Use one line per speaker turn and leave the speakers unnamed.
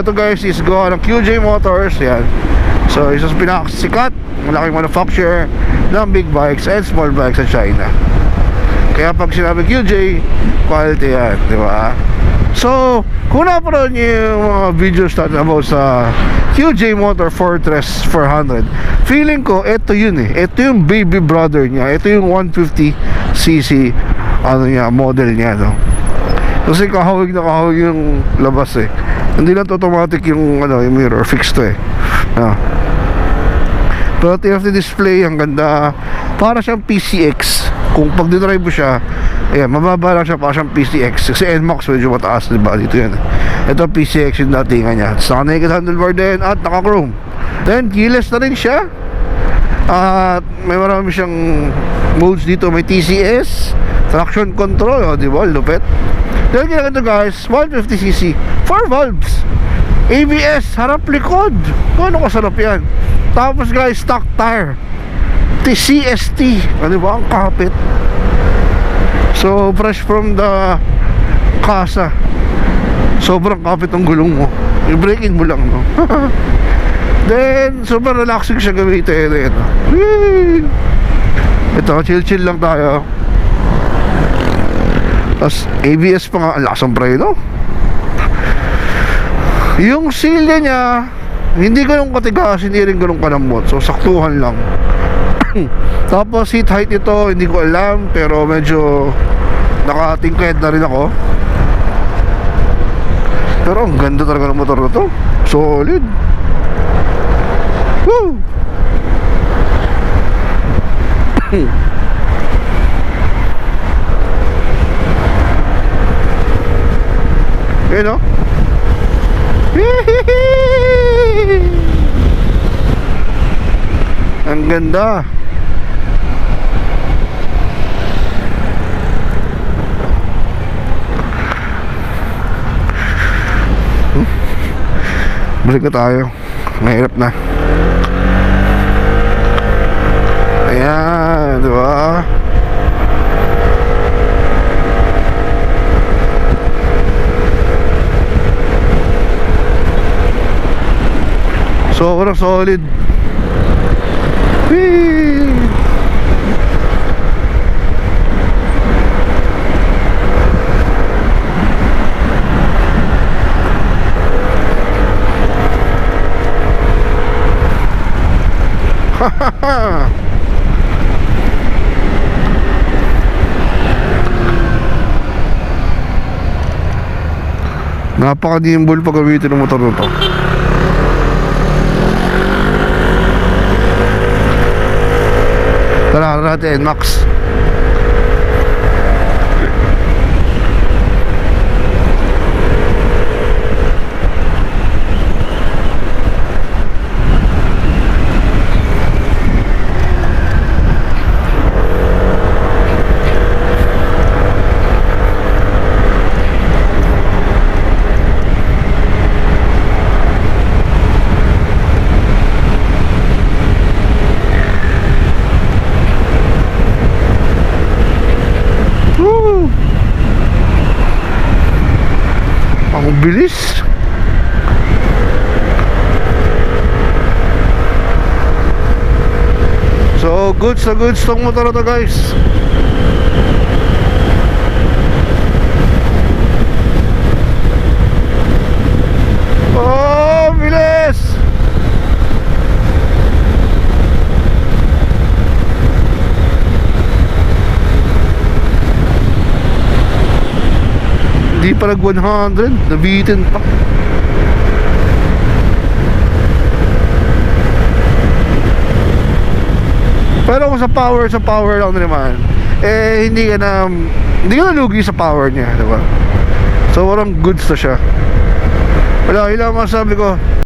Ito guys is gawa ng QJ Motors. Yan. So isa sa pinakasikat, malaking manufacturer ng big bikes and small bikes sa China. Kaya pag sinabi QJ, quality yan, di ba? So kung naparoon nyo yung mga videos natin about sa QJ Motor Fortress 400, feeling ko ito yun eh. Ito yung baby brother niya. Ito yung 150cc ano niya, model niya, no? Kasi kahawig na kahawig yung labas eh. Hindi lang automatic yung ano, yung mirror, fixed to eh. Pero TFT display, ang ganda. Para siyang PCX. Kung pag dinrive mo siya, ayan, mababa lang siya, para siyang PCX. Kasi NMAX medyo mataas, diba? Dito yan. Ito PCX yung datingan niya. Sa naked handlebar din at naka-chrome. Then keyless na rin siya. At may marami siyang modes dito. May TCS, traction control, diba? Lupet. Then kaya ito guys, 150cc, 4 valves, ABS, harap likod. Ano kasarap yan. Tapos guys, stock tire, CST, ano ba, ang kapit. So fresh from the kasa. Sobrang kapit ng gulong mo. Yung braking mo lang, no? Then super relaxing siya gamitin. Ito, chill lang tayo. Tapos ABS pa nga, ang lakas ng preno. Yung silya niya hindi ganun katigas, hindi rin ganun kalambot. So saktuhan lang. Tapos seat height ito, hindi ko alam, pero medyo nakatingkad na rin ako. Pero ang ganda talaga ng motor na to. Solid. Woo! You know? Ang ganda. Balik na tayo. Mahirap na. Ayan, diba? Sobrang solid. Whee! Napaka-nimble pag gamitin ng motor na to. Tara natin, Max. Ang bilis. So goods na goods tong motor na to guys. Oh, bilis. Hindi pa nag 100, nabitin pa. Pero kung sa power lang naman, eh hindi ka na lugi sa power niya, diba? So parang goods na siya. Wala, ilang masabi ko,